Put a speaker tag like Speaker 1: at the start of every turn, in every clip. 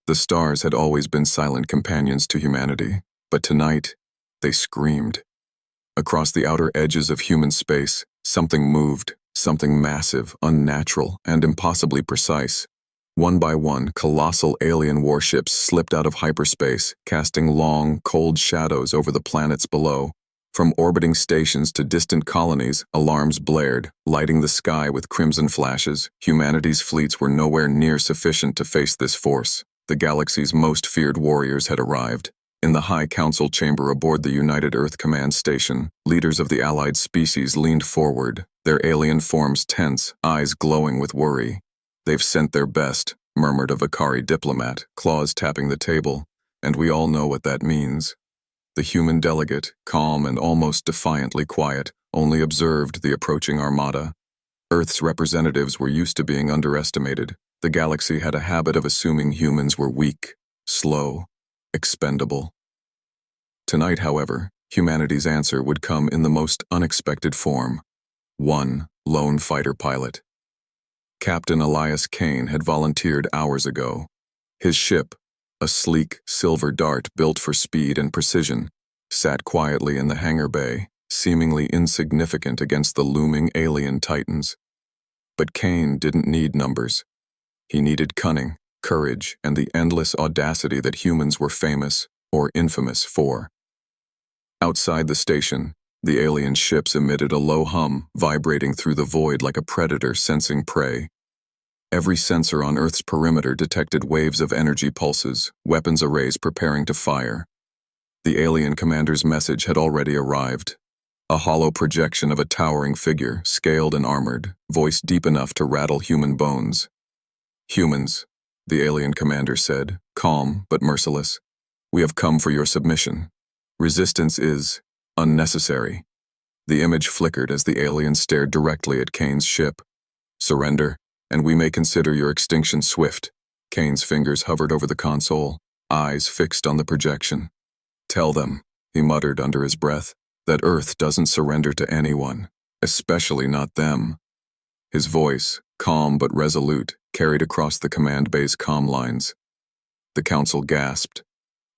Speaker 1: The stars had always been silent companions to humanity, but tonight, they screamed. Across the outer edges of human space, something moved, something massive, unnatural, and impossibly precise. One by one, colossal alien warships slipped out of hyperspace, casting long, cold shadows over the planets below. From orbiting stations to distant colonies, alarms blared, lighting the sky with crimson flashes. Humanity's fleets were nowhere near sufficient to face this force. The galaxy's most feared warriors had arrived. In the High Council chamber aboard the United Earth Command Station, leaders of the allied species leaned forward, their alien forms tense, eyes glowing with worry. "They've sent their best," murmured a Vakari diplomat, claws tapping the table, "and we all know what that means." The human delegate, calm and almost defiantly quiet, only observed the approaching armada. Earth's representatives were used to being underestimated. The galaxy had a habit of assuming humans were weak, slow, expendable. Tonight, however, humanity's answer would come in the most unexpected form. One lone fighter pilot. Captain Elias Kane had volunteered hours ago. His ship, a sleek silver dart built for speed and precision, sat quietly in the hangar bay, seemingly insignificant against the looming alien titans. But Kane didn't need numbers. He needed cunning, courage, and the endless audacity that humans were famous or infamous for. Outside the station, the alien ships emitted a low hum, vibrating through the void like a predator sensing prey. Every sensor on Earth's perimeter detected waves of energy pulses, weapons arrays preparing to fire. The alien commander's message had already arrived. A hollow projection of a towering figure, scaled and armored, voice deep enough to rattle human bones. "Humans," the alien commander said, calm but merciless, "we have come for your submission. Resistance is unnecessary." The image flickered as the alien stared directly at Kane's ship. "Surrender, and we may consider your extinction swift." Kane's fingers hovered over the console, eyes fixed on the projection. "Tell them," he muttered under his breath, "that Earth doesn't surrender to anyone, especially not them." His voice, calm but resolute, carried across the command bay's comm lines. The council gasped.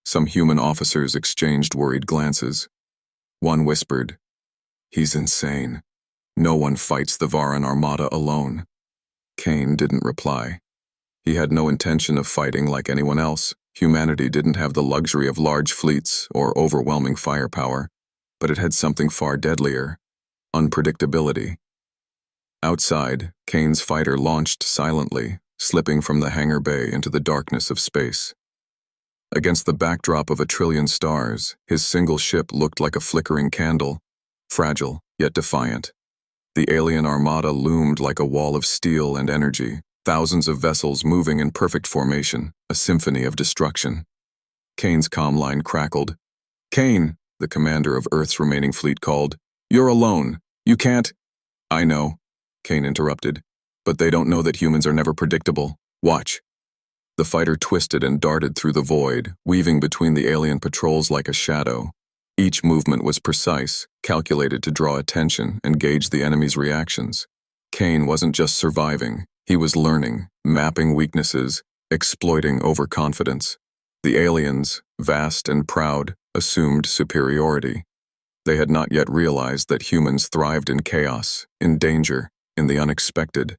Speaker 1: Some human officers exchanged worried glances. One whispered, "He's insane. No one fights the Varan Armada alone." Kane didn't reply. He had no intention of fighting like anyone else. Humanity didn't have the luxury of large fleets or overwhelming firepower, but it had something far deadlier: unpredictability. Outside, Kane's fighter launched silently, slipping from the hangar bay into the darkness of space. Against the backdrop of a trillion stars, his single ship looked like a flickering candle, fragile yet defiant. The alien armada loomed like a wall of steel and energy, thousands of vessels moving in perfect formation, a symphony of destruction. Kane's comm line crackled. "Kane," the commander of Earth's remaining fleet called, "you're alone. You can't—" "I know," Kane interrupted, "but they don't know that humans are never predictable. Watch." The fighter twisted and darted through the void, weaving between the alien patrols like a shadow. Each movement was precise, calculated to draw attention and gauge the enemy's reactions. Kane wasn't just surviving, he was learning, mapping weaknesses, exploiting overconfidence. The aliens, vast and proud, assumed superiority. They had not yet realized that humans thrived in chaos, in danger, in the unexpected.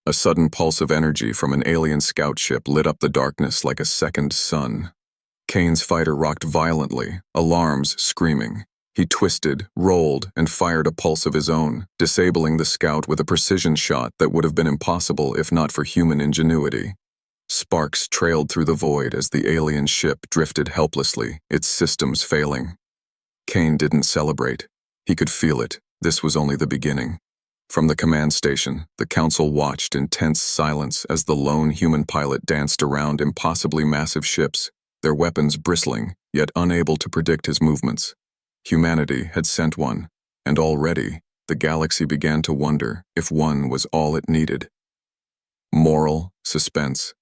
Speaker 1: A sudden pulse of energy from an alien scout ship lit up the darkness like a second sun. Kane's fighter rocked violently, alarms screaming. He twisted, rolled, and fired a pulse of his own, disabling the scout with a precision shot that would have been impossible if not for human ingenuity. Sparks trailed through the void as the alien ship drifted helplessly, its systems failing. Kane didn't celebrate. He could feel it. This was only the beginning. From the command station, the council watched in tense silence as the lone human pilot danced around impossibly massive ships, their weapons bristling, yet unable to predict his movements. Humanity had sent one, and already the galaxy began to wonder if one was all it needed. Moral suspense.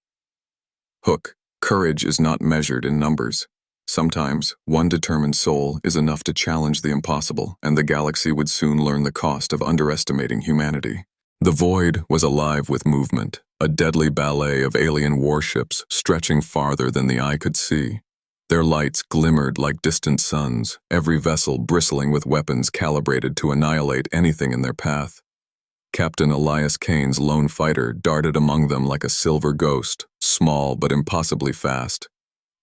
Speaker 1: Hook, courage is not measured in numbers. Sometimes, one determined soul is enough to challenge the impossible, and the galaxy would soon learn the cost of underestimating humanity. The void was alive with movement, a deadly ballet of alien warships stretching farther than the eye could see. Their lights glimmered like distant suns, every vessel bristling with weapons calibrated to annihilate anything in their path. Captain Elias Kane's lone fighter darted among them like a silver ghost, small but impossibly fast.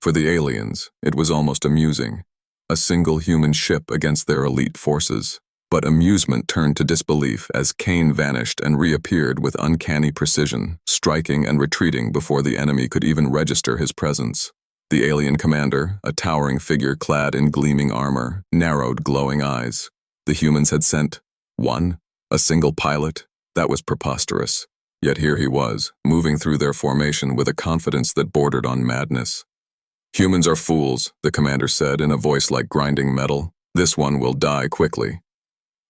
Speaker 1: For the aliens, it was almost amusing. A single human ship against their elite forces. But amusement turned to disbelief as Kane vanished and reappeared with uncanny precision, striking and retreating before the enemy could even register his presence. The alien commander, a towering figure clad in gleaming armor, narrowed glowing eyes. The humans had sent one? A single pilot? That was preposterous. Yet here he was, moving through their formation with a confidence that bordered on madness. "Humans are fools," the commander said in a voice like grinding metal. "This one will die quickly."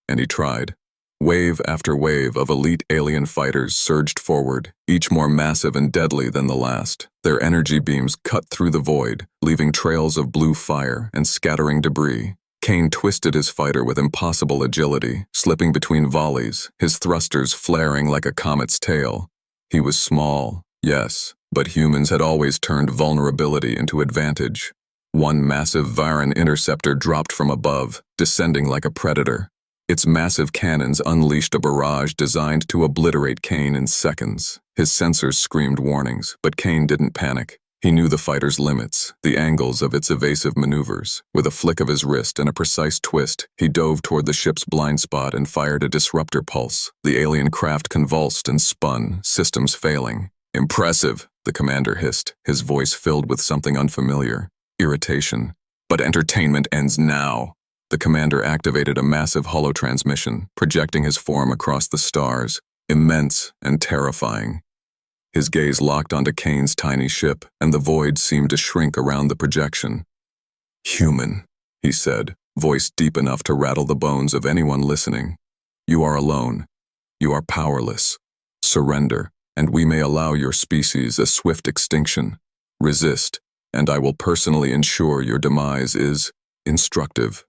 Speaker 1: And he tried. Wave after wave of elite alien fighters surged forward, each more massive and deadly than the last. Their energy beams cut through the void, leaving trails of blue fire and scattering debris. Kane twisted his fighter with impossible agility, slipping between volleys, his thrusters flaring like a comet's tail. He was small, yes, but humans had always turned vulnerability into advantage. One massive Viren interceptor dropped from above, descending like a predator. Its massive cannons unleashed a barrage designed to obliterate Kane in seconds. His sensors screamed warnings, but Kane didn't panic. He knew the fighter's limits, the angles of its evasive maneuvers. With a flick of his wrist and a precise twist, he dove toward the ship's blind spot and fired a disruptor pulse. The alien craft convulsed and spun, systems failing. "Impressive," the commander hissed, his voice filled with something unfamiliar. Irritation. "But entertainment ends now." The commander activated a massive holotransmission, projecting his form across the stars, immense and terrifying. His gaze locked onto Kane's tiny ship, and the void seemed to shrink around the projection. "Human," he said, voice deep enough to rattle the bones of anyone listening. "You are alone. You are powerless. Surrender, and we may allow your species a swift extinction. Resist, and I will personally ensure your demise is instructive."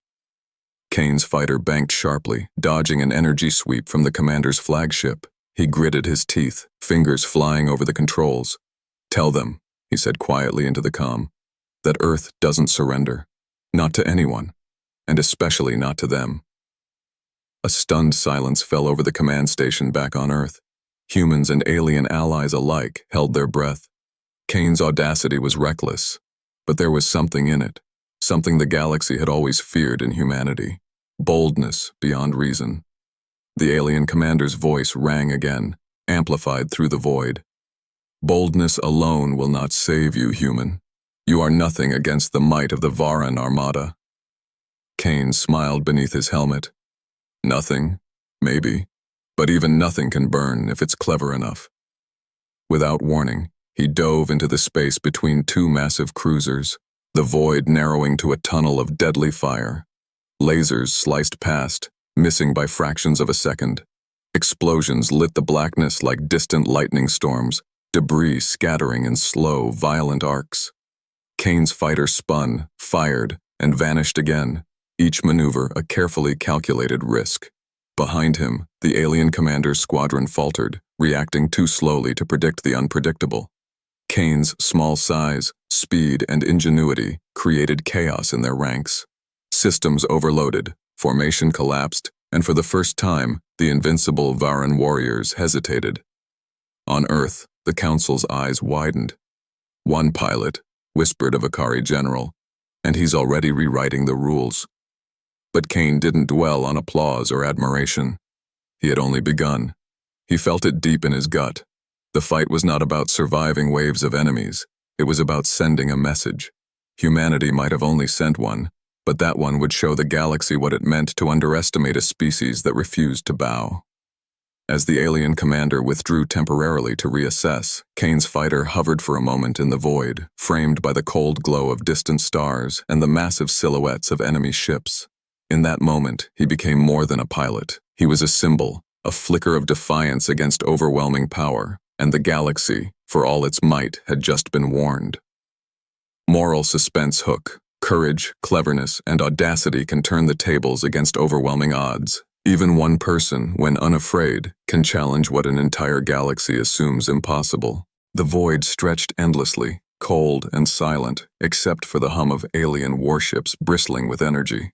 Speaker 1: Kane's fighter banked sharply, dodging an energy sweep from the commander's flagship. He gritted his teeth, fingers flying over the controls. "Tell them," he said quietly into the comm, "that Earth doesn't surrender. Not to anyone, and especially not to them." A stunned silence fell over the command station back on Earth. Humans and alien allies alike held their breath. Kane's audacity was reckless, but there was something in it, something the galaxy had always feared in humanity. Boldness beyond reason. The alien commander's voice rang again, amplified through the void. "Boldness alone will not save you, human. You are nothing against the might of the Varan Armada." Kane smiled beneath his helmet. "Nothing, maybe, but even nothing can burn if it's clever enough." Without warning, he dove into the space between two massive cruisers, the void narrowing to a tunnel of deadly fire. Lasers sliced past, missing by fractions of a second. Explosions lit the blackness like distant lightning storms, debris scattering in slow, violent arcs. Kane's fighter spun, fired, and vanished again, each maneuver a carefully calculated risk. Behind him, the alien commander's squadron faltered, reacting too slowly to predict the unpredictable. Kane's small size, speed, and ingenuity created chaos in their ranks. Systems overloaded, formation collapsed, and for the first time, the invincible Varan warriors hesitated. On Earth, the Council's eyes widened. "One pilot," whispered a Vakari general, "and he's already rewriting the rules." But Kane didn't dwell on applause or admiration. He had only begun. He felt it deep in his gut. The fight was not about surviving waves of enemies. It was about sending a message. Humanity might have only sent one, but that one would show the galaxy what it meant to underestimate a species that refused to bow. As the alien commander withdrew temporarily to reassess, Kane's fighter hovered for a moment in the void, framed by the cold glow of distant stars and the massive silhouettes of enemy ships. In that moment, he became more than a pilot. He was a symbol, a flicker of defiance against overwhelming power, and the galaxy, for all its might, had just been warned. Moral suspense hook. Courage, cleverness, and audacity can turn the tables against overwhelming odds. Even one person, when unafraid, can challenge what an entire galaxy assumes impossible. The void stretched endlessly, cold and silent, except for the hum of alien warships bristling with energy.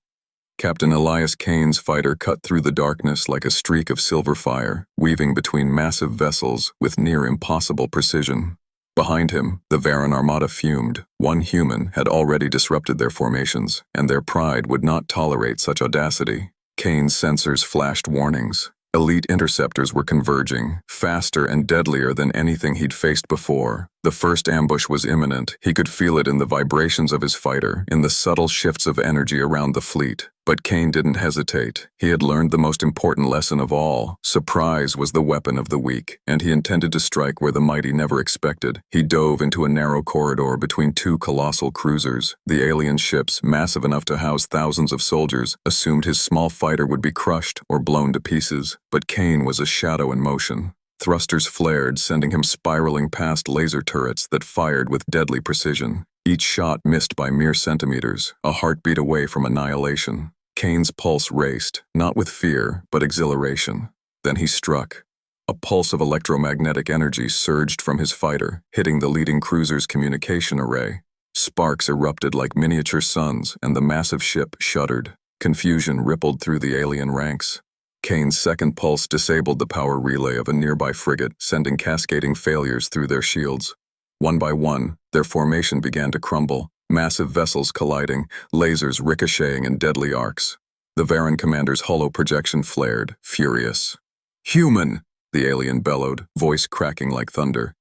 Speaker 1: Captain Elias Kane's fighter cut through the darkness like a streak of silver fire, weaving between massive vessels with near impossible precision. Behind him, the Varan Armada fumed. One human had already disrupted their formations, and their pride would not tolerate such audacity. Kane's sensors flashed warnings. Elite interceptors were converging, faster and deadlier than anything he'd faced before. The first ambush was imminent. He could feel it in the vibrations of his fighter, in the subtle shifts of energy around the fleet. But Kane didn't hesitate. He had learned the most important lesson of all. Surprise was the weapon of the weak, and he intended to strike where the mighty never expected. He dove into a narrow corridor between two colossal cruisers. The alien ships, massive enough to house thousands of soldiers, assumed his small fighter would be crushed or blown to pieces. But Kane was a shadow in motion. Thrusters flared, sending him spiraling past laser turrets that fired with deadly precision. Each shot missed by mere centimeters, a heartbeat away from annihilation. Kane's pulse raced, not with fear, but exhilaration. Then he struck. A pulse of electromagnetic energy surged from his fighter, hitting the leading cruiser's communication array. Sparks erupted like miniature suns, and the massive ship shuddered. Confusion rippled through the alien ranks. Kane's second pulse disabled the power relay of a nearby frigate, sending cascading failures through their shields. One by one, their formation began to crumble, massive vessels colliding, lasers ricocheting in deadly arcs. The Varan commander's hollow projection flared, furious. "Human!" the alien bellowed, voice cracking like thunder.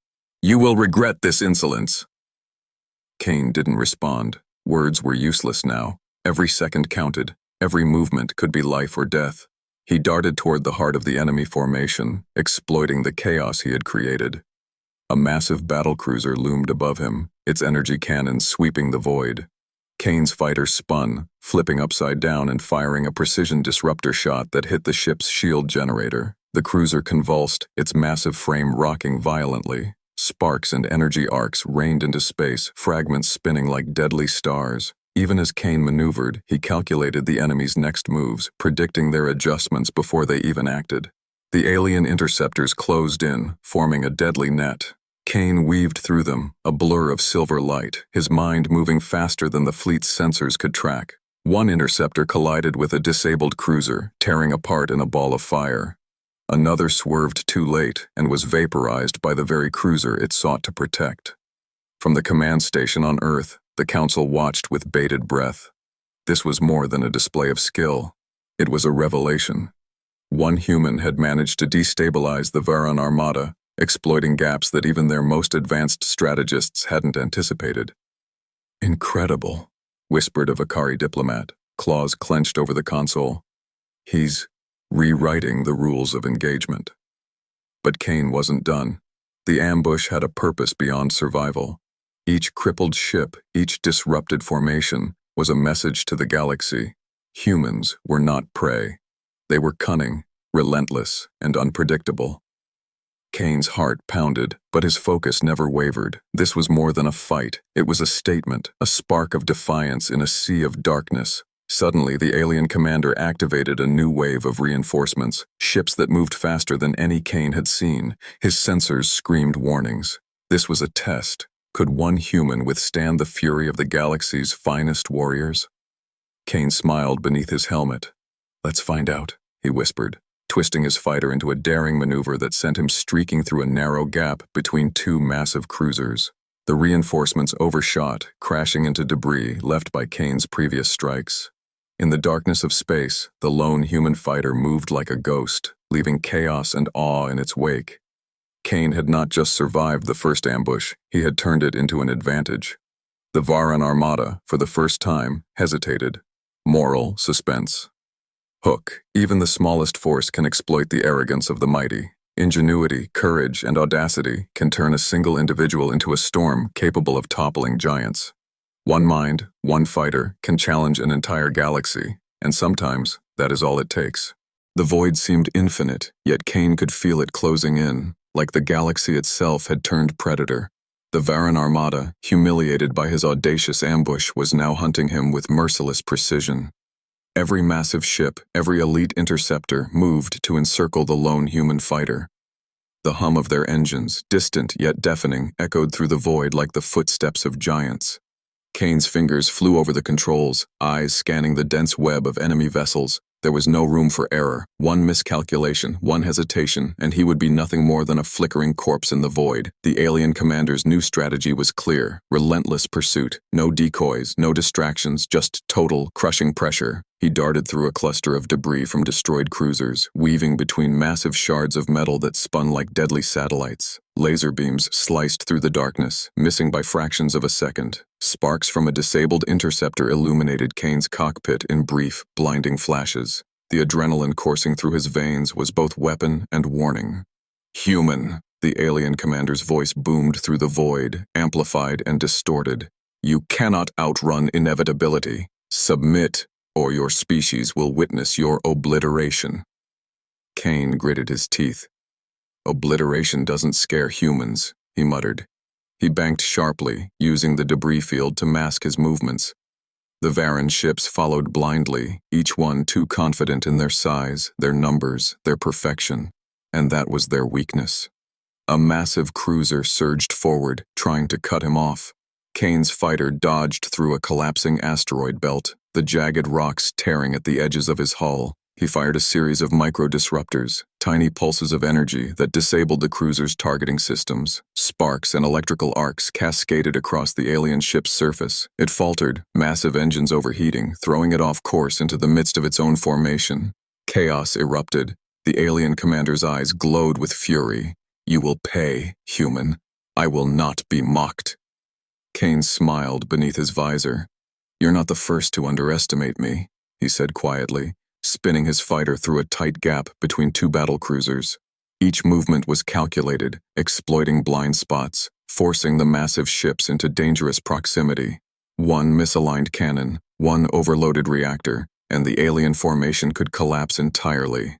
Speaker 1: "You will regret this insolence!" Kane didn't respond. Words were useless now. Every second counted. Every movement could be life or death. He darted toward the heart of the enemy formation, exploiting the chaos he had created. A massive battlecruiser loomed above him, its energy cannons sweeping the void. Kane's fighter spun, flipping upside down and firing a precision disruptor shot that hit the ship's shield generator. The cruiser convulsed, its massive frame rocking violently. Sparks and energy arcs rained into space, fragments spinning like deadly stars. Even as Kane maneuvered, he calculated the enemy's next moves, predicting their adjustments before they even acted. The alien interceptors closed in, forming a deadly net. Kane weaved through them, a blur of silver light, his mind moving faster than the fleet's sensors could track. One interceptor collided with a disabled cruiser, tearing apart in a ball of fire. Another swerved too late and was vaporized by the very cruiser it sought to protect. From the command station on Earth, the Council watched with bated breath. This was more than a display of skill. It was a revelation. One human had managed to destabilize the Varan Armada, exploiting gaps that even their most advanced strategists hadn't anticipated. "Incredible," whispered a Vakari diplomat, claws clenched over the console. "He's rewriting the rules of engagement." But Kane wasn't done. The ambush had a purpose beyond survival. Each crippled ship, each disrupted formation, was a message to the galaxy. Humans were not prey. They were cunning, relentless, and unpredictable. Kane's heart pounded, but his focus never wavered. This was more than a fight. It was a statement, a spark of defiance in a sea of darkness. Suddenly, the alien commander activated a new wave of reinforcements, ships that moved faster than any Kane had seen. His sensors screamed warnings. This was a test. Could one human withstand the fury of the galaxy's finest warriors? Kane smiled beneath his helmet. "Let's find out," he whispered, twisting his fighter into a daring maneuver that sent him streaking through a narrow gap between two massive cruisers. The reinforcements overshot, crashing into debris left by Kane's previous strikes. In the darkness of space, the lone human fighter moved like a ghost, leaving chaos and awe in its wake. Kane had not just survived the first ambush, he had turned it into an advantage. The Varan Armada, for the first time, hesitated. Moral suspense. Hook, even the smallest force can exploit the arrogance of the mighty. Ingenuity, courage, and audacity can turn a single individual into a storm capable of toppling giants. One mind, one fighter, can challenge an entire galaxy, and sometimes that is all it takes. The void seemed infinite, yet Kane could feel it closing in, like the galaxy itself had turned predator. The Varan Armada, humiliated by his audacious ambush, was now hunting him with merciless precision. Every massive ship, every elite interceptor moved to encircle the lone human fighter. The hum of their engines, distant yet deafening, echoed through the void like the footsteps of giants. Kane's fingers flew over the controls, eyes scanning the dense web of enemy vessels. There was no room for error. One miscalculation, one hesitation, and he would be nothing more than a flickering corpse in the void. The alien commander's new strategy was clear: relentless pursuit. No decoys, no distractions, just total, crushing pressure. He darted through a cluster of debris from destroyed cruisers, weaving between massive shards of metal that spun like deadly satellites. Laser beams sliced through the darkness, missing by fractions of a second. Sparks from a disabled interceptor illuminated Kane's cockpit in brief, blinding flashes. The adrenaline coursing through his veins was both weapon and warning. "Human," the alien commander's voice boomed through the void, amplified and distorted. "You cannot outrun inevitability. Submit, or your species will witness your obliteration." Kane gritted his teeth. "Obliteration doesn't scare humans," he muttered. He banked sharply, using the debris field to mask his movements. The Varan ships followed blindly, each one too confident in their size, their numbers, their perfection, and that was their weakness. A massive cruiser surged forward, trying to cut him off. Kane's fighter dodged through a collapsing asteroid belt, the jagged rocks tearing at the edges of his hull. He fired a series of micro-disruptors, tiny pulses of energy that disabled the cruiser's targeting systems. Sparks and electrical arcs cascaded across the alien ship's surface. It faltered, massive engines overheating, throwing it off course into the midst of its own formation. Chaos erupted. The alien commander's eyes glowed with fury. "You will pay, human. I will not be mocked." Kane smiled beneath his visor. "You're not the first to underestimate me," he said quietly, spinning his fighter through a tight gap between two battle cruisers. Each movement was calculated, exploiting blind spots, forcing the massive ships into dangerous proximity. One misaligned cannon, one overloaded reactor, and the alien formation could collapse entirely.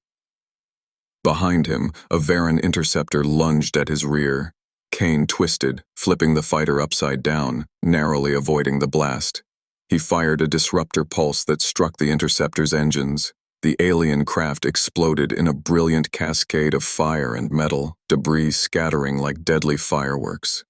Speaker 1: Behind him, a Varan interceptor lunged at his rear. Kane twisted, flipping the fighter upside down, narrowly avoiding the blast. He fired a disruptor pulse that struck the interceptor's engines. The alien craft exploded in a brilliant cascade of fire and metal, debris scattering like deadly fireworks.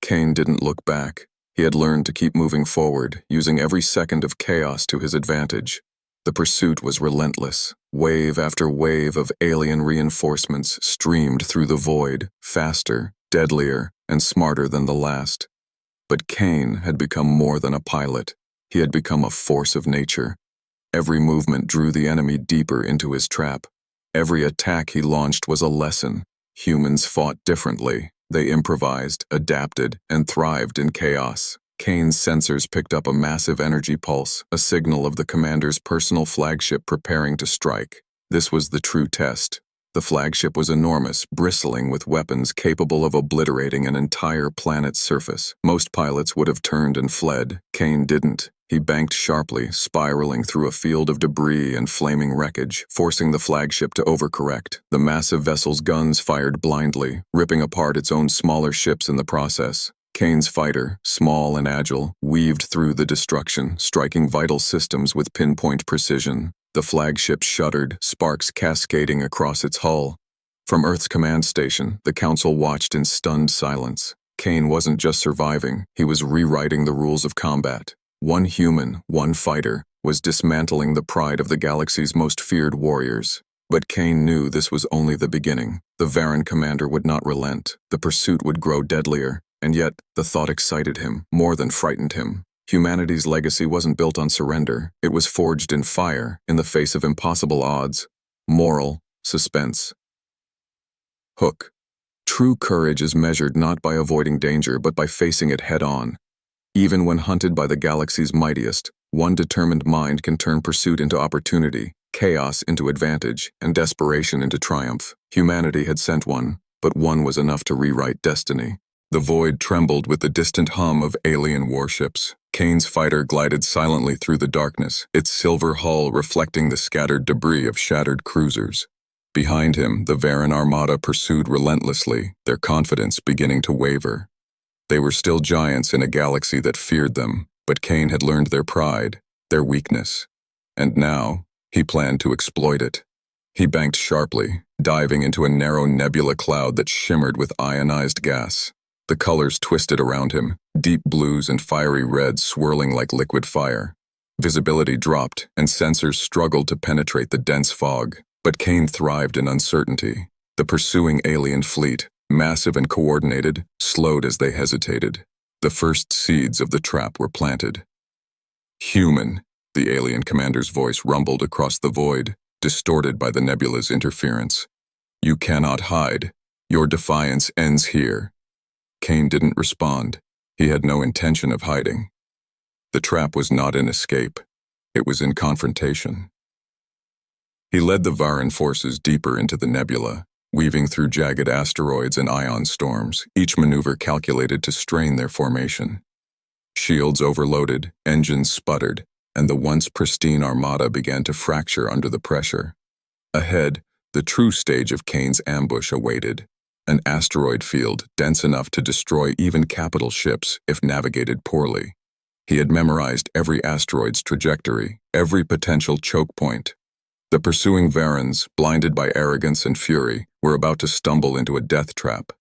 Speaker 1: Kane didn't look back. He had learned to keep moving forward, using every second of chaos to his advantage. The pursuit was relentless. Wave after wave of alien reinforcements streamed through the void, faster, deadlier, and smarter than the last. But Kane had become more than a pilot. He had become a force of nature. Every movement drew the enemy deeper into his trap. Every attack he launched was a lesson. Humans fought differently. They improvised, adapted, and thrived in chaos. Kane's sensors picked up a massive energy pulse, a signal of the commander's personal flagship preparing to strike. This was the true test. The flagship was enormous, bristling with weapons capable of obliterating an entire planet's surface. Most pilots would have turned and fled. Kane didn't. He banked sharply, spiraling through a field of debris and flaming wreckage, forcing the flagship to overcorrect. The massive vessel's guns fired blindly, ripping apart its own smaller ships in the process. Kane's fighter, small and agile, weaved through the destruction, striking vital systems with pinpoint precision. The flagship shuddered, sparks cascading across its hull. From Earth's command station, the Council watched in stunned silence. Kane wasn't just surviving, he was rewriting the rules of combat. One human, one fighter, was dismantling the pride of the galaxy's most feared warriors. But Kane knew this was only the beginning. The Varan commander would not relent. The pursuit would grow deadlier. And yet, the thought excited him, more than frightened him. Humanity's legacy wasn't built on surrender. It was forged in fire, in the face of impossible odds. Moral suspense. Hook. True courage is measured not by avoiding danger, but by facing it head-on. Even when hunted by the galaxy's mightiest, one determined mind can turn pursuit into opportunity, chaos into advantage, and desperation into triumph. Humanity had sent one, but one was enough to rewrite destiny. The void trembled with the distant hum of alien warships. Kane's fighter glided silently through the darkness, its silver hull reflecting the scattered debris of shattered cruisers. Behind him, the Varan armada pursued relentlessly, their confidence beginning to waver. They were still giants in a galaxy that feared them, but Kane had learned their pride, their weakness. and now he planned to exploit it. He banked sharply, diving into a narrow nebula cloud that shimmered with ionized gas. The colors twisted around him, deep blues and fiery reds swirling like liquid fire. Visibility dropped, and sensors struggled to penetrate the dense fog, but Kane thrived in uncertainty. The pursuing alien fleet, massive and coordinated, slowed as they hesitated. The first seeds of the trap were planted. "Human," the alien commander's voice rumbled across the void, distorted by the nebula's interference. "You cannot hide. Your defiance ends here." Kane didn't respond. He had no intention of hiding. The trap was not in escape. It was in confrontation. He led the Varan forces deeper into the nebula, weaving through jagged asteroids and ion storms, each maneuver calculated to strain their formation. Shields overloaded, engines sputtered, and the once pristine armada began to fracture under the pressure. Ahead, the true stage of Kane's ambush awaited, an asteroid field dense enough to destroy even capital ships if navigated poorly. He had memorized every asteroid's trajectory, every potential choke point. The pursuing Varans, blinded by arrogance and fury, were about to stumble into a death trap.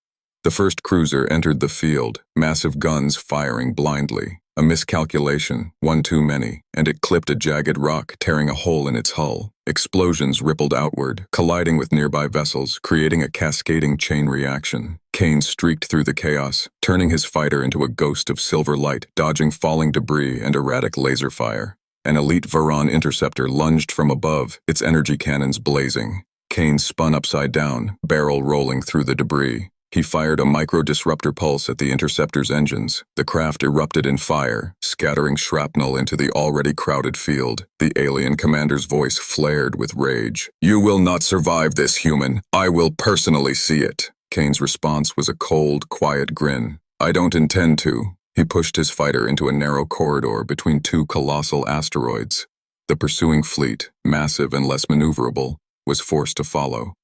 Speaker 1: The first cruiser entered the field, massive guns firing blindly. A miscalculation, one too many, and it clipped a jagged rock, tearing a hole in its hull. Explosions rippled outward, colliding with nearby vessels, creating a cascading chain reaction. Kane streaked through the chaos, turning his fighter into a ghost of silver light, dodging falling debris and erratic laser fire. An elite Varan interceptor lunged from above, its energy cannons blazing. Kane spun upside down, barrel rolling through the debris. He fired a micro-disruptor pulse at the interceptor's engines. The craft erupted in fire, scattering shrapnel into the already crowded field. The alien commander's voice flared with rage. "You will not survive this, human. I will personally see it." Kane's response was a cold, quiet grin. "I don't intend to." He pushed his fighter into a narrow corridor between two colossal asteroids. The pursuing fleet, massive and less maneuverable, was forced to follow.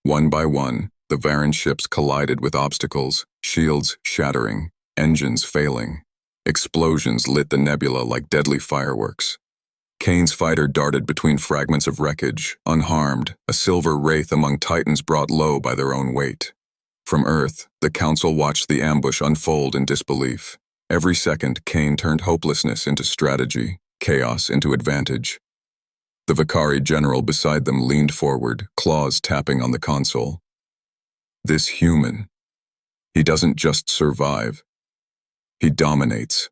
Speaker 1: One by one, the Varan ships collided with obstacles, shields shattering, engines failing. Explosions lit the nebula like deadly fireworks. Kane's fighter darted between fragments of wreckage, unharmed, a silver wraith among titans brought low by their own weight. From Earth, the Council watched the ambush unfold in disbelief. Every second, Kane turned hopelessness into strategy, chaos into advantage. The Vakari general beside them leaned forward, claws tapping on the console. "This human, he doesn't just survive. He dominates."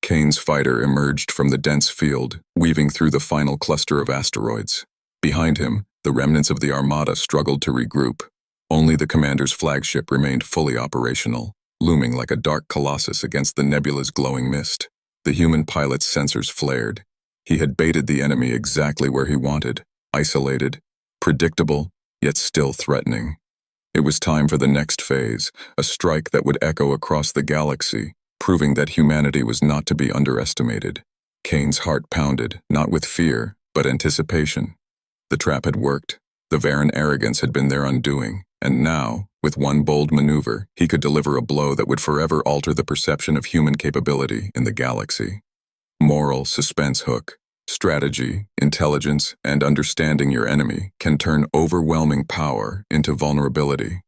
Speaker 1: Kane's fighter emerged from the dense field, weaving through the final cluster of asteroids. Behind him, the remnants of the armada struggled to regroup. Only the commander's flagship remained fully operational, looming like a dark colossus against the nebula's glowing mist. The human pilot's sensors flared. He had baited the enemy exactly where he wanted, isolated, predictable, yet still threatening. It was time for the next phase, a strike that would echo across the galaxy, proving that humanity was not to be underestimated. Kane's heart pounded, not with fear, but anticipation. The trap had worked. The Varan arrogance had been their undoing, and now, with one bold maneuver, he could deliver a blow that would forever alter the perception of human capability in the galaxy. Moral suspense hook. Strategy, intelligence, and understanding your enemy can turn overwhelming power into vulnerability.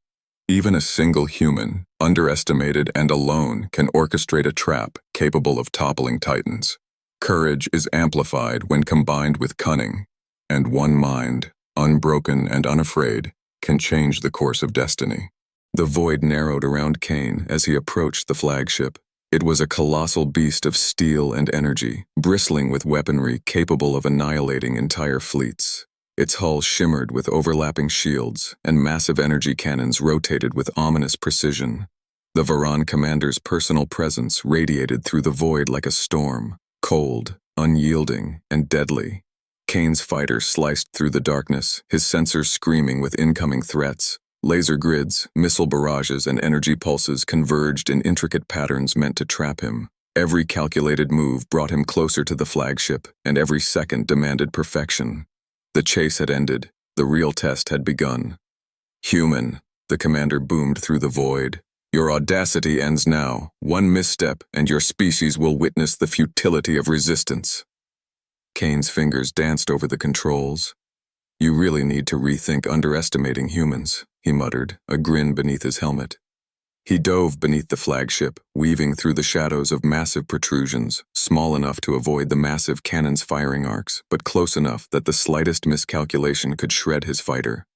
Speaker 1: Even a single human, underestimated and alone, can orchestrate a trap capable of toppling titans. Courage is amplified when combined with cunning, and one mind, unbroken and unafraid, can change the course of destiny. The void narrowed around Kane as he approached the flagship. It was a colossal beast of steel and energy, bristling with weaponry capable of annihilating entire fleets. Its hull shimmered with overlapping shields, and massive energy cannons rotated with ominous precision. The Varan commander's personal presence radiated through the void like a storm, cold, unyielding, and deadly. Kane's fighter sliced through the darkness, his sensors screaming with incoming threats. Laser grids, missile barrages, and energy pulses converged in intricate patterns meant to trap him. Every calculated move brought him closer to the flagship, and every second demanded perfection. The chase had ended. The real test had begun. "Human," the commander boomed through the void. "Your audacity ends now. One misstep, and your species will witness the futility of resistance." Kane's fingers danced over the controls. You really need to rethink underestimating humans, he muttered, a grin beneath his helmet. He dove beneath the flagship, weaving through the shadows of massive protrusions, small enough to avoid the massive cannon's firing arcs, but close enough that the slightest miscalculation could shred his fighter.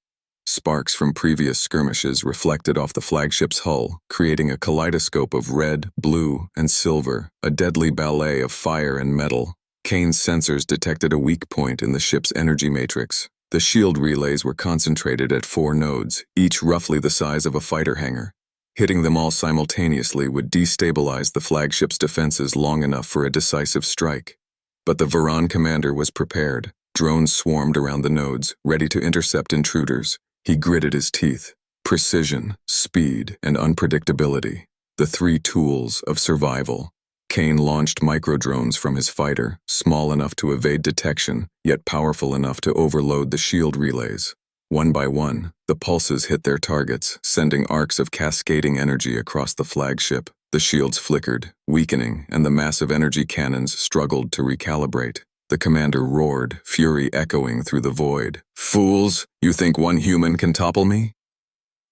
Speaker 1: Sparks from previous skirmishes reflected off the flagship's hull, creating a kaleidoscope of red, blue, and silver, a deadly ballet of fire and metal. Kane's sensors detected a weak point in the ship's energy matrix. The shield relays were concentrated at 4 nodes, each roughly the size of a fighter hangar. Hitting them all simultaneously would destabilize the flagship's defenses long enough for a decisive strike. But the Varan commander was prepared. Drones swarmed around the nodes, ready to intercept intruders. He gritted his teeth. Precision, speed, and unpredictability. The 3 tools of survival. Kane launched microdrones from his fighter, small enough to evade detection, yet powerful enough to overload the shield relays. One by one, the pulses hit their targets, sending arcs of cascading energy across the flagship. The shields flickered, weakening, and the massive energy cannons struggled to recalibrate. The commander roared, fury echoing through the void. "Fools! You think one human can topple me?"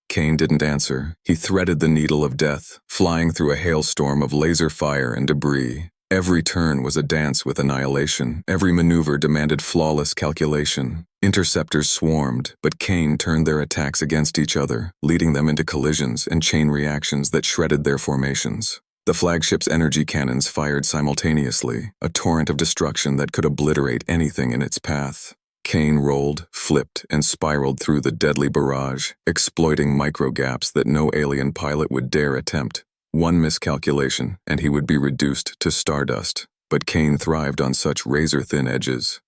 Speaker 1: Kane didn't answer. He threaded the needle of death, flying through a hailstorm of laser fire and debris. Every turn was a dance with annihilation. Every maneuver demanded flawless calculation. Interceptors swarmed, but Kane turned their attacks against each other, leading them into collisions and chain reactions that shredded their formations. The flagship's energy cannons fired simultaneously, a torrent of destruction that could obliterate anything in its path. Kane rolled, flipped, and spiraled through the deadly barrage, exploiting micro-gaps that no alien pilot would dare attempt. One miscalculation, and he would be reduced to stardust. But Kane thrived on such razor-thin edges.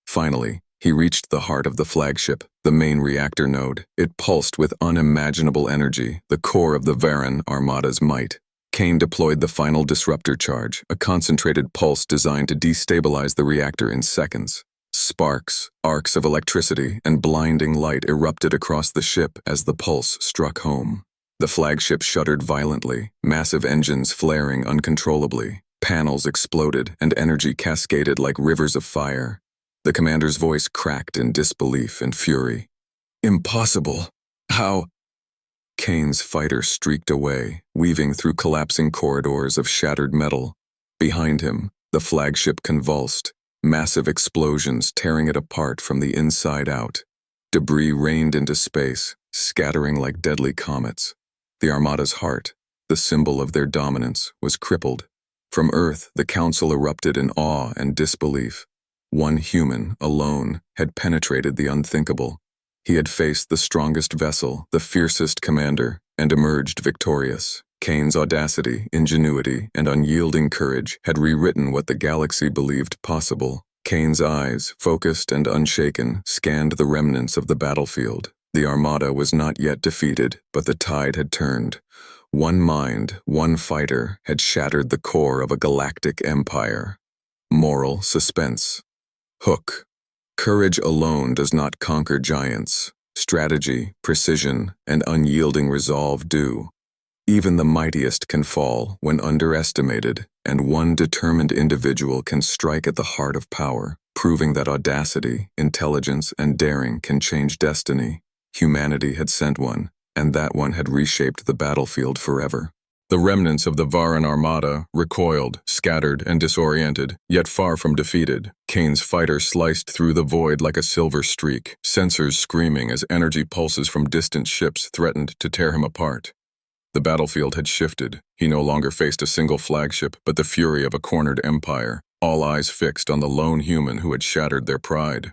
Speaker 1: Finally, he reached the heart of the flagship, the main reactor node. It pulsed with unimaginable energy, the core of the Varan Armada's might. Kane deployed the final disruptor charge, a concentrated pulse designed to destabilize the reactor in seconds. Sparks, arcs of electricity, and blinding light erupted across the ship as the pulse struck home. The flagship shuddered violently, massive engines flaring uncontrollably. Panels exploded, and energy cascaded like rivers of fire. The commander's voice cracked in disbelief and fury. "Impossible! How?" Kane's fighter streaked away, weaving through collapsing corridors of shattered metal. Behind him, the flagship convulsed, massive explosions tearing it apart from the inside out. Debris rained into space, scattering like deadly comets. The Armada's heart, the symbol of their dominance, was crippled. From Earth, the Council erupted in awe and disbelief. One human, alone, had penetrated the unthinkable. He had faced the strongest vessel, the fiercest commander, and emerged victorious. Kane's audacity, ingenuity, and unyielding courage had rewritten what the galaxy believed possible. Kane's eyes, focused and unshaken, scanned the remnants of the battlefield. The Armada was not yet defeated, but the tide had turned. One mind, one fighter, had shattered the core of a galactic empire. Moral suspense. Hook. Courage alone does not conquer giants. Strategy, precision, and unyielding resolve do. Even the mightiest can fall when underestimated, and one determined individual can strike at the heart of power, proving that audacity, intelligence, and daring can change destiny. Humanity had sent one, and that one had reshaped the battlefield forever. The remnants of the Varan Armada recoiled, scattered, and disoriented, yet far from defeated. Kane's fighter sliced through the void like a silver streak, sensors screaming as energy pulses from distant ships threatened to tear him apart. The battlefield had shifted. He no longer faced a single flagship, but the fury of a cornered empire, all eyes fixed on the lone human who had shattered their pride.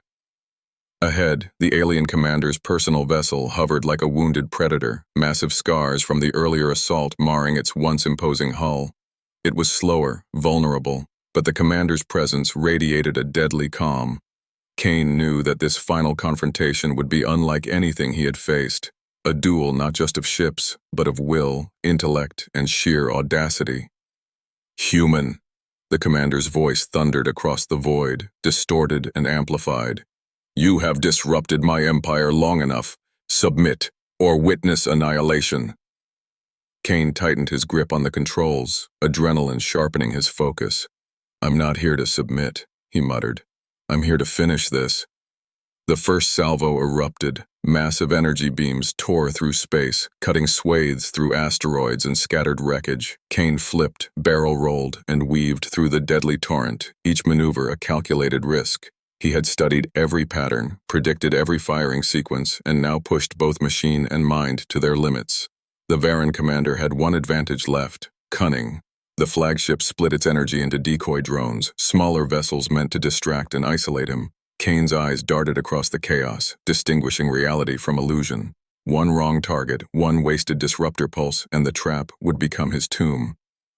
Speaker 1: Ahead, the alien commander's personal vessel hovered like a wounded predator, massive scars from the earlier assault marring its once imposing hull. It was slower, vulnerable, but the commander's presence radiated a deadly calm. Kane knew that this final confrontation would be unlike anything he had faced, a duel not just of ships, but of will, intellect, and sheer audacity. "Human," the commander's voice thundered across the void, distorted and amplified. "You have disrupted my empire long enough. Submit, or witness annihilation." Kane tightened his grip on the controls, adrenaline sharpening his focus. "I'm not here to submit," he muttered. I'm here to finish this." The first salvo erupted. Massive energy beams tore through space, cutting swathes through asteroids and scattered wreckage. Kane flipped, barrel rolled, and weaved through the deadly torrent, each maneuver a calculated risk. He had studied every pattern, predicted every firing sequence, and now pushed both machine and mind to their limits. The Varan commander had one advantage left: cunning. The flagship split its energy into decoy drones, smaller vessels meant to distract and isolate him. Kane's eyes darted across the chaos, distinguishing reality from illusion. One wrong target, one wasted disruptor pulse, and the trap would become his tomb.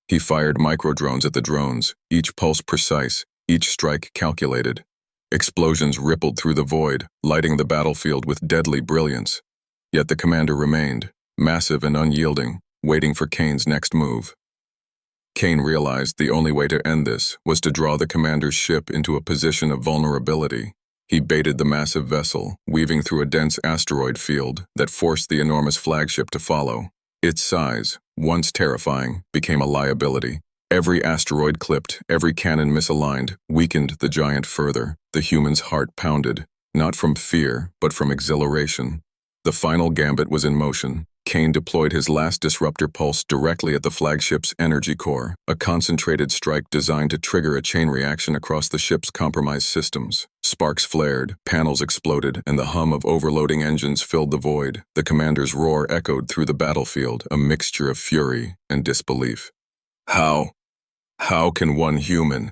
Speaker 1: He fired microdrones at the drones, each pulse precise, each strike calculated. Explosions rippled through the void, lighting the battlefield with deadly brilliance. Yet the commander remained, massive and unyielding, waiting for Kane's next move. Kane realized the only way to end this was to draw the commander's ship into a position of vulnerability. He baited the massive vessel, weaving through a dense asteroid field that forced the enormous flagship to follow. Its size, once terrifying, became a liability. Every asteroid clipped, every cannon misaligned, weakened the giant further. The human's heart pounded, not from fear, but from exhilaration. The final gambit was in motion. Kane deployed his last disruptor pulse directly at the flagship's energy core, a concentrated strike designed to trigger a chain reaction across the ship's compromised systems. Sparks flared, panels exploded, and the hum of overloading engines filled the void. The commander's roar echoed through the battlefield, a mixture of fury and disbelief. How can one human?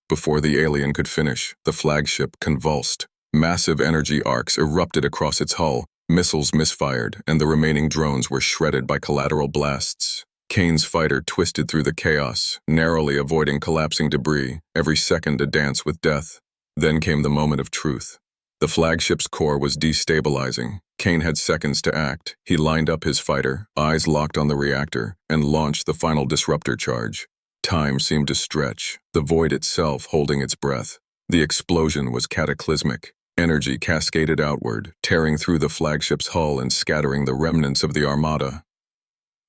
Speaker 1: Before the alien could finish, the flagship convulsed. Massive energy arcs erupted across its hull. Missiles misfired, and the remaining drones were shredded by collateral blasts. Kane's fighter twisted through the chaos, narrowly avoiding collapsing debris, every second a dance with death. Then came the moment of truth. The flagship's core was destabilizing. Kane had seconds to act. He lined up his fighter, eyes locked on the reactor, and launched the final disruptor charge. Time seemed to stretch, the void itself holding its breath. The explosion was cataclysmic. Energy cascaded outward, tearing through the flagship's hull and scattering the remnants of the armada.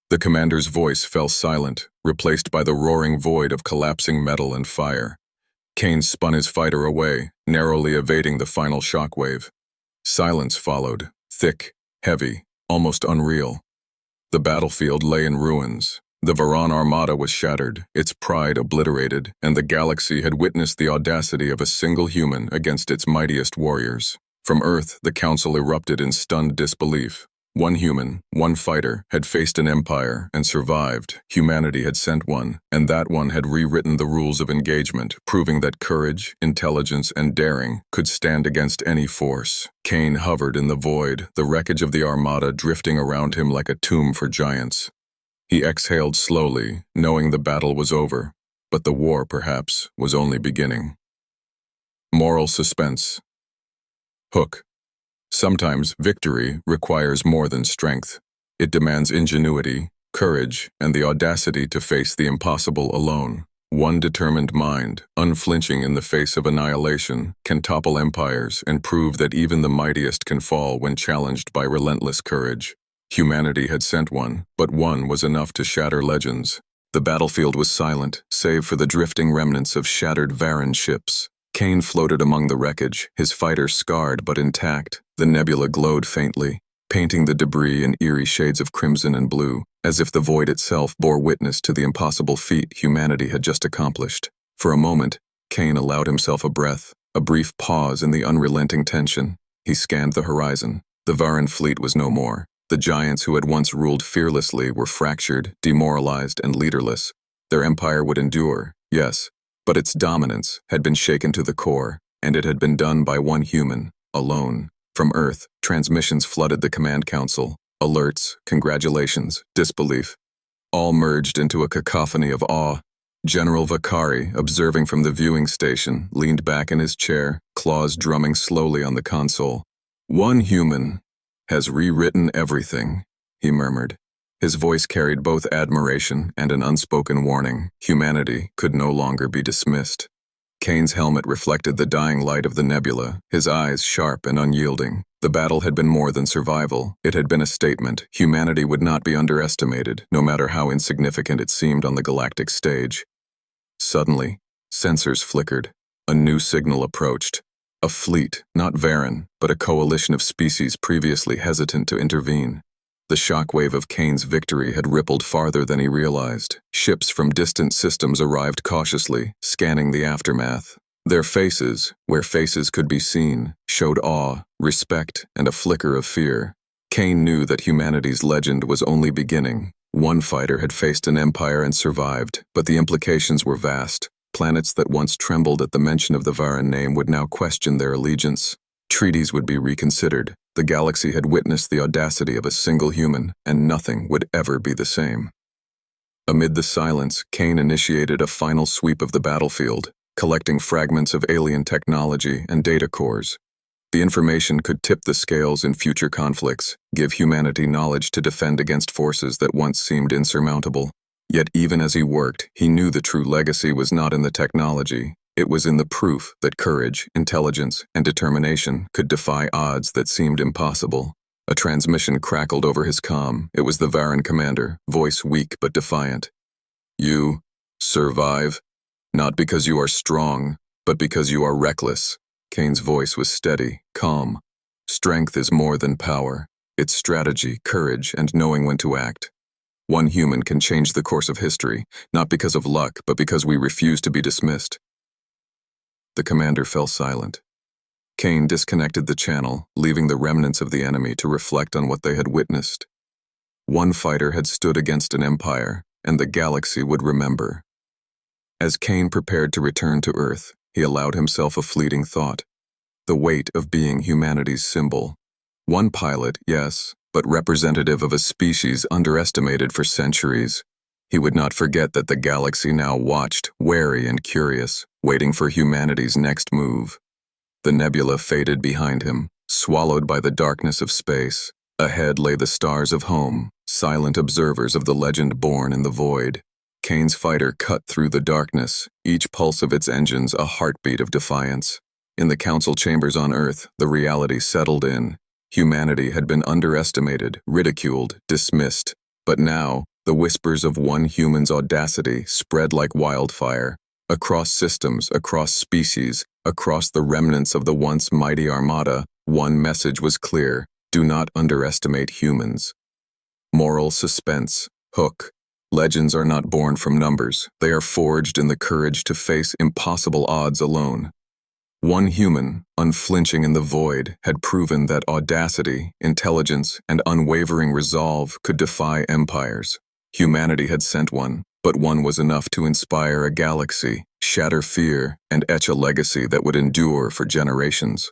Speaker 1: The commander's voice fell silent, replaced by the roaring void of collapsing metal and fire. Kane spun his fighter away, narrowly evading the final shockwave. Silence followed, thick, heavy, almost unreal. The battlefield lay in ruins. The Varan armada was shattered, its pride obliterated, and the galaxy had witnessed the audacity of a single human against its mightiest warriors. From Earth, the Council erupted in stunned disbelief. One human, one fighter, had faced an empire and survived. Humanity had sent one, and that one had rewritten the rules of engagement, proving that courage, intelligence, and daring could stand against any force. Kane hovered in the void, the wreckage of the armada drifting around him like a tomb for giants. He exhaled slowly, knowing the battle was over, but the war, perhaps, was only beginning. Moral suspense. Hook. Sometimes victory requires more than strength. It demands ingenuity, courage, and the audacity to face the impossible alone. One determined mind, unflinching in the face of annihilation, can topple empires and prove that even the mightiest can fall when challenged by relentless courage. Humanity had sent one, but one was enough to shatter legends. The battlefield was silent, save for the drifting remnants of shattered Varan ships. Kane floated among the wreckage, his fighter scarred but intact. The nebula glowed faintly, painting the debris in eerie shades of crimson and blue, as if the void itself bore witness to the impossible feat humanity had just accomplished. For a moment, Kane allowed himself a breath, a brief pause in the unrelenting tension. He scanned the horizon. The Varan fleet was no more. The giants who had once ruled fearlessly were fractured, demoralized, and leaderless. Their empire would endure, yes, but its dominance had been shaken to the core, and it had been done by one human, alone. From Earth, transmissions flooded the command council. Alerts, congratulations, disbelief. All merged into a cacophony of awe. General Vakari, observing from the viewing station, leaned back in his chair, claws drumming slowly on the console. One human has rewritten everything, he murmured. His voice carried both admiration and an unspoken warning. Humanity could no longer be dismissed. Kane's helmet reflected the dying light of the nebula, his eyes sharp and unyielding. The battle had been more than survival. It had been a statement. Humanity would not be underestimated, no matter how insignificant it seemed on the galactic stage. Suddenly, sensors flickered. A new signal approached. A fleet, not Varen, but a coalition of species previously hesitant to intervene. The shockwave of Kane's victory had rippled farther than he realized. Ships from distant systems arrived cautiously, scanning the aftermath. Their faces, where faces could be seen, showed awe, respect, and a flicker of fear. Kane knew that humanity's legend was only beginning. One fighter had faced an empire and survived, but the implications were vast. Planets that once trembled at the mention of the Varen name would now question their allegiance. Treaties would be reconsidered. The galaxy had witnessed the audacity of a single human, and nothing would ever be the same. Amid the silence, Kane initiated a final sweep of the battlefield, collecting fragments of alien technology and data cores. The information could tip the scales in future conflicts, give humanity knowledge to defend against forces that once seemed insurmountable. Yet even as he worked, he knew the true legacy was not in the technology. It was in the proof that courage, intelligence, and determination could defy odds that seemed impossible. A transmission crackled over his comm. It was the Varen commander, voice weak but defiant. "You survive, not because you are strong, but because you are reckless." Kane's voice was steady, calm. "Strength is more than power. It's strategy, courage, and knowing when to act. One human can change the course of history, not because of luck, but because we refuse to be dismissed." The commander fell silent. Kane disconnected the channel, leaving the remnants of the enemy to reflect on what they had witnessed. One fighter had stood against an empire, and the galaxy would remember. As Kane prepared to return to Earth, he allowed himself a fleeting thought. The weight of being humanity's symbol. One pilot, yes, but representative of a species underestimated for centuries. He would not forget that the galaxy now watched, wary and curious, waiting for humanity's next move. The nebula faded behind him, swallowed by the darkness of space. Ahead lay the stars of home, silent observers of the legend born in the void. Kane's fighter cut through the darkness, each pulse of its engines a heartbeat of defiance. In the council chambers on Earth, the reality settled in. Humanity had been underestimated, ridiculed, dismissed. But now, the whispers of one human's audacity spread like wildfire. Across systems, across species, across the remnants of the once mighty armada, one message was clear: do not underestimate humans. Moral suspense. Hook. Legends are not born from numbers. They are forged in the courage to face impossible odds alone. One human, unflinching in the void, had proven that audacity, intelligence, and unwavering resolve could defy empires. Humanity had sent one, but one was enough to inspire a galaxy, shatter fear, and etch a legacy that would endure for generations.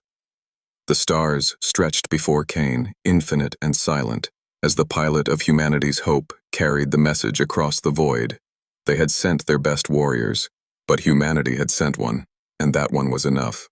Speaker 1: The stars stretched before Kane, infinite and silent, as the pilot of humanity's hope carried the message across the void. They had sent their best warriors, but humanity had sent one, and that one was enough.